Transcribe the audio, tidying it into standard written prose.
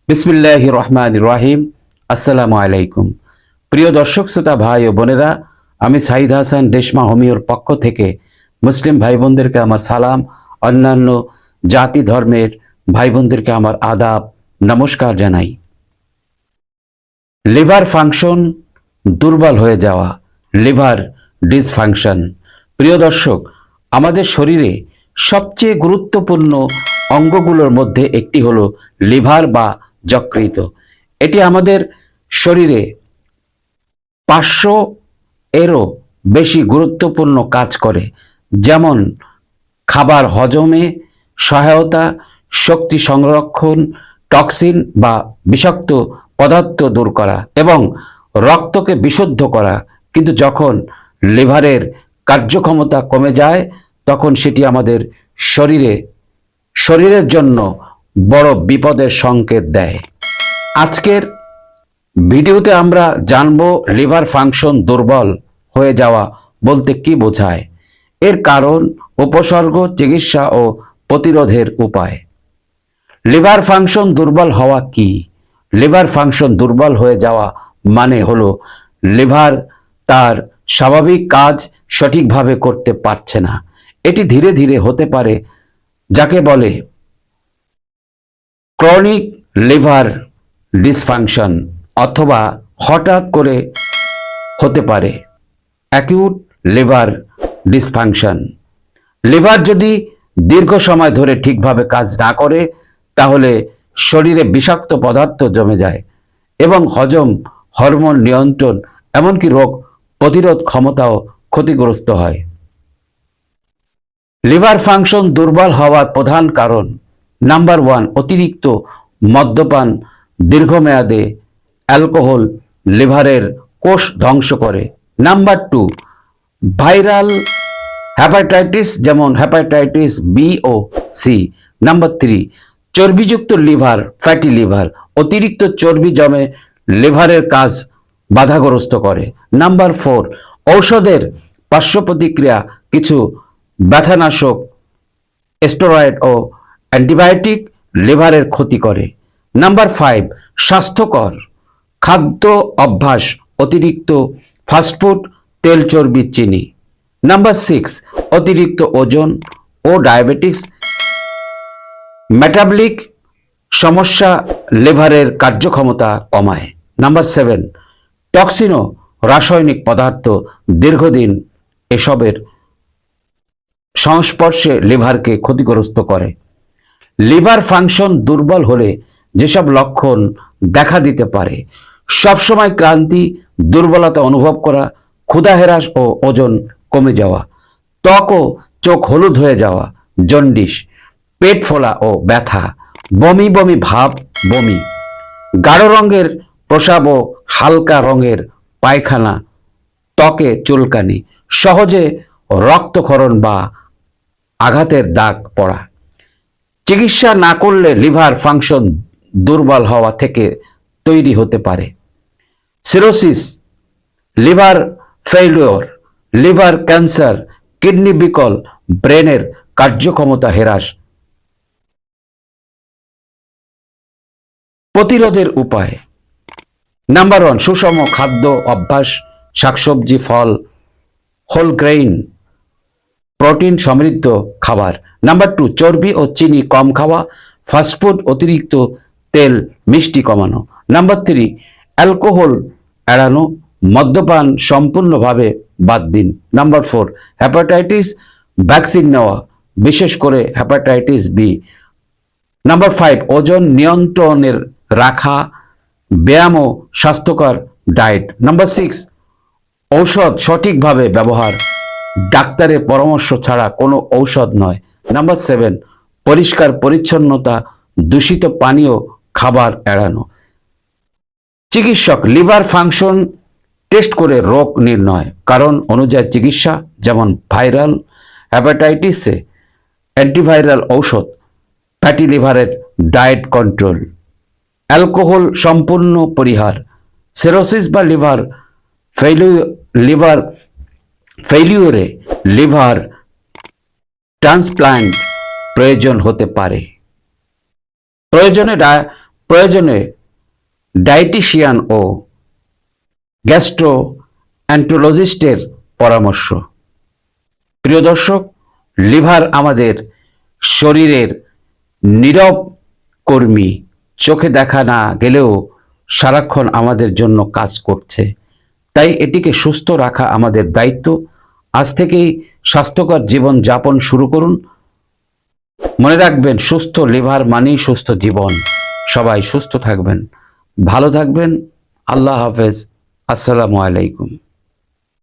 বিসমিল্লাহির রহমানির রহিম। আসসালামু আলাইকুম। প্রিয় দর্শক শ্রোতা ভাই ও বোনেরা, আমি সাইদ হাসান দেশমা হোমিওর পক্ষ থেকে মুসলিম ভাই বোনদেরকে আমার সালাম, অন্যান্য জাতি ধর্মের ভাই বোনদেরকে আমার আদাব, নমস্কার জানাই। লিভার ফাংশন দুর্বল হয়ে যাওয়া, লিভার ডিসফাংশন। প্রিয় দর্শক, আমাদের শরীরে সবচেয়ে গুরুত্বপূর্ণ অঙ্গগুলোর মধ্যে একটি হলো লিভার বা যকৃৎ। এটি আমাদের শরীরে 500 এরও বেশি গুরুত্বপূর্ণ কাজ করে, যেমন খাবার হজমে সহায়তা, শক্তি সংরক্ষণ, টক্সিন বা বিষাক্ত পদার্থ দূর করা এবং রক্তকে বিশুদ্ধ করা। কিন্তু যখন লিভারের কার্যক্ষমতা কমে যায়, তখন সেটি আমাদের শরীরের জন্য বড় বিপদের সংকেত দেয়। আজকের ভিডিওতে আমরা জানব লিভার ফাংশন দুর্বল হয়ে যাওয়া বলতে কি বোঝায়, এর কারণ, উপসর্গ, চিকিৎসা ও প্রতিরোধের উপায়। লিভার ফাংশন দুর্বল হওয়া কি? লিভার ফাংশন দুর্বল হয়ে যাওয়া মানে হলো লিভার তার স্বাভাবিক কাজ সঠিকভাবে করতে পারছে না। এটি ধীরে ধীরে হতে পারে, যাকে বলে ক্রনিক লিভার ডিসফাংশন, অথবা হঠাৎ করে হতে পারে অ্যাকিউট লিভার ডিসফাংশন। লিভার যদি দীর্ঘ সময় ধরে ঠিকভাবে কাজ না করে, তাহলে শরীরে বিষাক্ত পদার্থ জমে যায় এবং হজম, হরমোন নিয়ন্ত্রণ, এমনকি রোগ প্রতিরোধ ক্ষমতাও ক্ষতিগ্রস্ত হয়। লিভার ফাংশন দুর্বল হওয়ার প্রধান কারণ: নাম্বার 1, অতিরিক্ত মদ্যপান। দীর্ঘমেয়াদে অ্যালকোহল লিভারের কোষ ধ্বংস করে। নাম্বার 2, ভাইরাল হ্যাপাটাইটিস, যেমন হ্যাপাটাইটিস বি ও সি। নাম্বার 3, চর্বিযুক্ত লিভার, ফ্যাটি লিভার। অতিরিক্ত চর্বি জমে লিভারের কাজ বাধাগ্রস্ত করে। নাম্বার 4, ঔষধের পার্শ্ব প্রতিক্রিয়া। কিছু ব্যথানাশক, স্টেরয়েড ও অ্যান্টিবায়োটিক লিভারের ক্ষতি করে। নাম্বার 5, স্বাস্থ্যকর খাদ্য অভ্যাস, অতিরিক্ত ফাস্টফুড, তেল, চর্বি, চিনি। নাম্বার 6, অতিরিক্ত ওজন ও ডায়াবেটিস। মেটাবলিক সমস্যা লিভারের কার্যক্ষমতা কমায়। নাম্বার 7, টক্সিন ও রাসায়নিক পদার্থ। দীর্ঘদিন এসবের সংস্পর্শে লিভারকে ক্ষতিগ্রস্ত করে। লিভার ফাংশন দুর্বল হলে যেসব লক্ষণ দেখা দিতে পারে: সবসময় ক্লান্তি, দুর্বলতা অনুভব করা, ক্ষুধা হ্রাস ও ওজন কমে যাওয়া, ত্বক ও চোখ হলুদ হয়ে যাওয়া, জন্ডিস, পেট ফোলা ও ব্যথা, বমি বমি ভাব, বমি, গাঢ় রঙের প্রস্রাব ও হালকা রঙের পায়খানা, ত্বকে চুলকানি, সহজে রক্তক্ষরণ বা আঘাতের দাগ পড়া। চিকিৎসা না করলে লিভার ফাংশন দুর্বল হওয়া থেকে তৈরি হতে পারে cirrhosis, liver failure, liver cancer, kidney বিকল, ব্রেনের কার্যক্ষমতা হ্রাস। প্রতিরোধের উপায়: নাম্বার 1, সুষম খাদ্য অভ্যাস, শাকসবজি, ফল, হোল গ্রেইন, প্রোটিন সমৃদ্ধ খাবার। নাম্বার 2, চর্বি ও চিনি কম খাওয়া, ফাস্টফুড, অতিরিক্ত তেল, মিষ্টি কমানো। নাম্বার 3, অ্যালকোহল এড়ানো, মদ্যপান সম্পূর্ণভাবে বাদ দিন। নাম্বার 4, হ্যাপাটাইটিস ভ্যাকসিন নেওয়া, বিশেষ করে হ্যাপাটাইটিস বি। নাম্বার 5, ওজন নিয়ন্ত্রণের রাখা, ব্যায়াম ও স্বাস্থ্যকর ডায়েট। নাম্বার 6, ঔষধ সঠিকভাবে ব্যবহার, ডাক্তারের পরামর্শ ছাড়া কোনো ঔষধ নয়। নাম্বার 7, পরিষ্কার পরিচ্ছন্নতা, দূষিত পানীয় খাবার এড়ানো। চিকিৎসক লিভার ফাংশন টেস্ট করে রোগ নির্ণয়, কারণ অনুযায়ী চিকিৎসা, যেমন ভাইরাল হ্যাপাটাইটিসে অ্যান্টিভাইরাল ঔষধ, ফ্যাটি লিভারের ডায়েট কন্ট্রোল, অ্যালকোহল সম্পূর্ণ পরিহার, সিরোসিস বা লিভার ফেইলিউরে লিভার ট্রান্সপ্লান্ট প্রয়োজন হতে পারে। প্রয়োজনে প্রয়োজনে ডায়েটিশিয়ান ও গ্যাস্ট্রোএন্টারোলজিস্টের পরামর্শ। প্রিয় দর্শক, লিভার আমাদের শরীরের নীরব কর্মী, চোখে দেখা না গেলেও সারাক্ষণ আমাদের জন্য কাজ করছে। তাই এটিকে সুস্থ রাখা আমাদের দায়িত্ব। আজ থেকেই স্বাস্থ্যকর জীবন যাপন শুরু করুন। মনে রাখবেন, সুস্থ লিভার মানেই সুস্থ জীবন। সবাই সুস্থ থাকবেন, ভালো থাকবেন। আল্লাহ হাফেজ। আসসালামু আলাইকুম।